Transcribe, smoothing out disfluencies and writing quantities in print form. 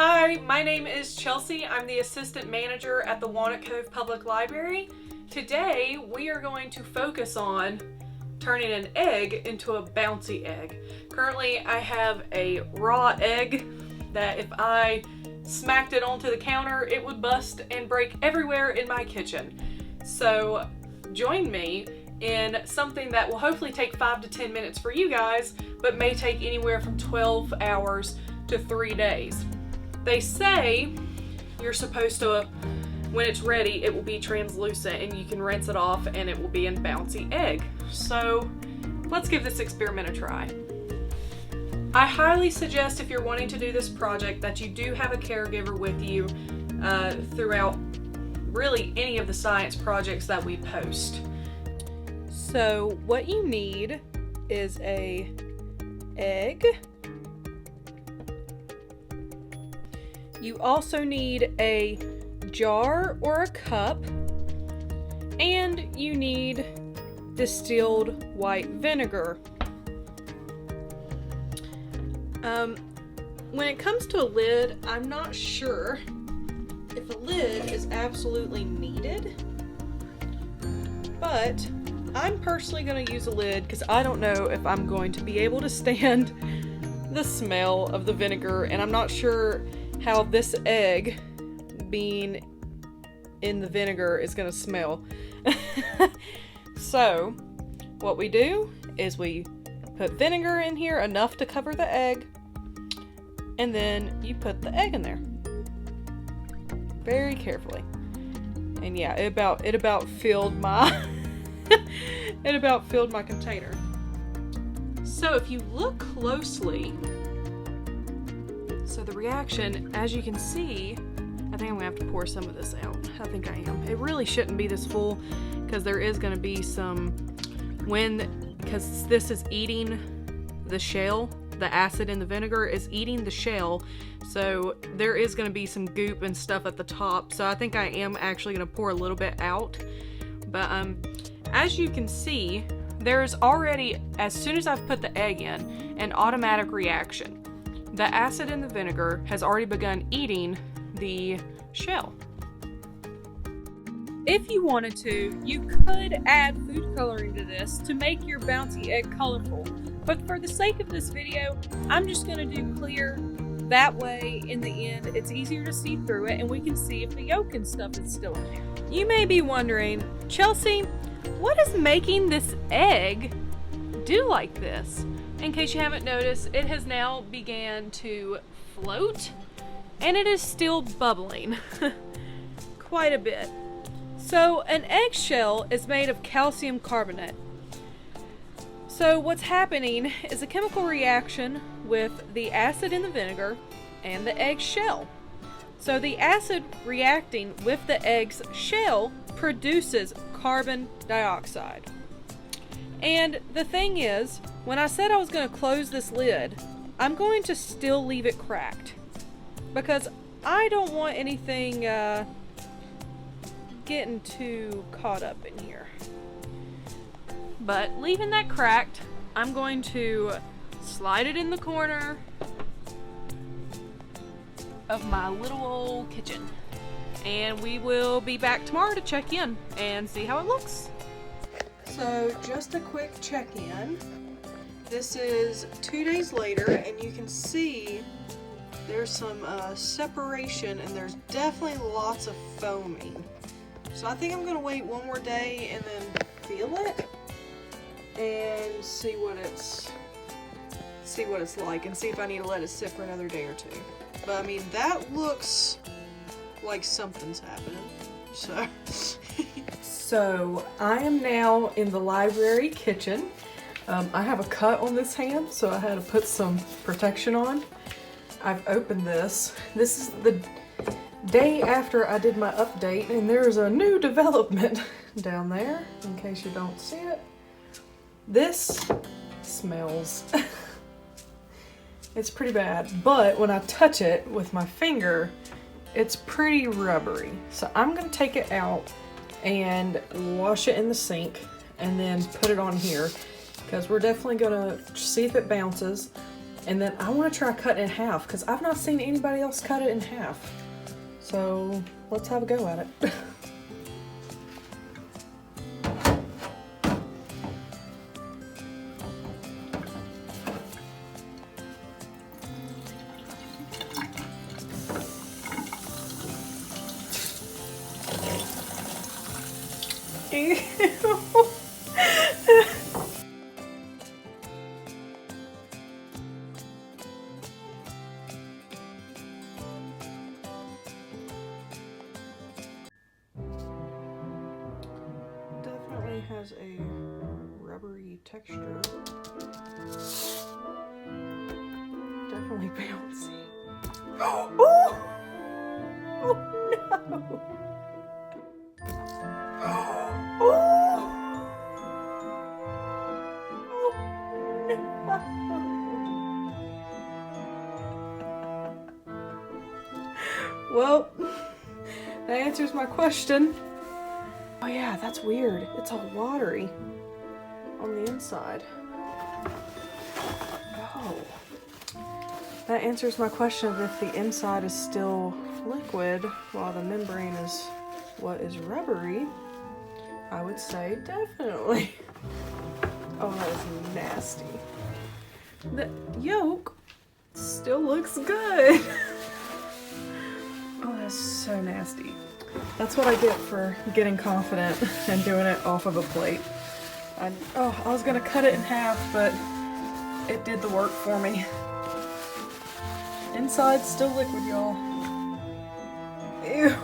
Hi, my name is Chelsea. I'm the assistant manager at the Walnut Cove Public Library. Today we are going to focus on turning an egg into a bouncy egg. Currently I have a raw egg that if I smacked it onto the counter it would bust and break everywhere in my kitchen. So join me in something that will hopefully take 5 to 10 minutes for you guys, but may take anywhere from 12 hours to 3 days. They say you're supposed to, when it's ready, it will be translucent and you can rinse it off and it will be a bouncy egg. So let's give this experiment a try. I highly suggest if you're wanting to do this project that you do have a caregiver with you throughout really any of the science projects that we post. So what you need is an egg. You also need a jar or a cup, and you need distilled white vinegar. When it comes to a lid, I'm not sure if a lid is absolutely needed, but I'm personally going to use a lid because I don't know if I'm going to be able to stand the smell of the vinegar, and I'm not sure how this egg being in the vinegar is going to smell. So what we do is we put vinegar in here, enough to cover the egg, and then you put the egg in there very carefully. And yeah, it about filled my it about filled my container. So if you look closely, so the reaction, as you can see, I think I'm gonna have to pour some of this out. I think I am. It really shouldn't be this full because there is gonna be some, because this is eating the shell, the acid in the vinegar is eating the shell, so there is gonna be some goop and stuff at the top. So I think I am actually gonna pour a little bit out. But as you can see, there's already, as soon as I've put the egg in, an automatic reaction. The acid in the vinegar has already begun eating the shell. If you wanted to, you could add food coloring to this to make your bouncy egg colorful. But for the sake of this video, I'm just going to do clear. That way, in the end, it's easier to see through it and we can see if the yolk and stuff is still in there. You may be wondering, Chelsea, what is making this egg do like this? In case you haven't noticed, it has now began to float and it is still bubbling quite a bit. So an eggshell is made of calcium carbonate. So what's happening is a chemical reaction with the acid in the vinegar and the egg shell. So the acid reacting with the egg's shell produces carbon dioxide. And the thing is, when I said I was going to close this lid, I'm going to still leave it cracked because I don't want anything getting too caught up in here. But leaving that cracked, I'm going to slide it in the corner of my little old kitchen. And we will be back tomorrow to check in and see how it looks. So just a quick check-in. This is 2 days later and you can see there's some separation and there's definitely lots of foaming. So I think I'm going to wait one more day and then feel it and see what it's like and see if I need to let it sit for another day or two. But I mean, that looks like something's happening. So I am now in the library kitchen. I have a cut on this hand, so I had to put some protection on. I've opened this. This is the day after I did my update, and there's a new development down there, in case you don't see it. This smells. It's pretty bad, but when I touch it with my finger, it's pretty rubbery. So I'm gonna take it out and wash it in the sink and then put it on here because we're definitely gonna see if it bounces. And then I want to try cutting it in half because I've not seen anybody else cut it in half. So let's have a go at it. Ew. Definitely has a rubbery texture. Definitely bouncy. Oh! Oh no! Well, that answers my question. Oh yeah, that's weird. It's all watery on the inside. Oh. That answers my question of if the inside is still liquid while the membrane is what is rubbery. I would say definitely. Oh, that is nasty. The yolk still looks good. Oh, that's so nasty. That's what I get for getting confident and doing it off of a plate. I was gonna cut it in half, but it did the work for me. Inside's still liquid, y'all. Ew.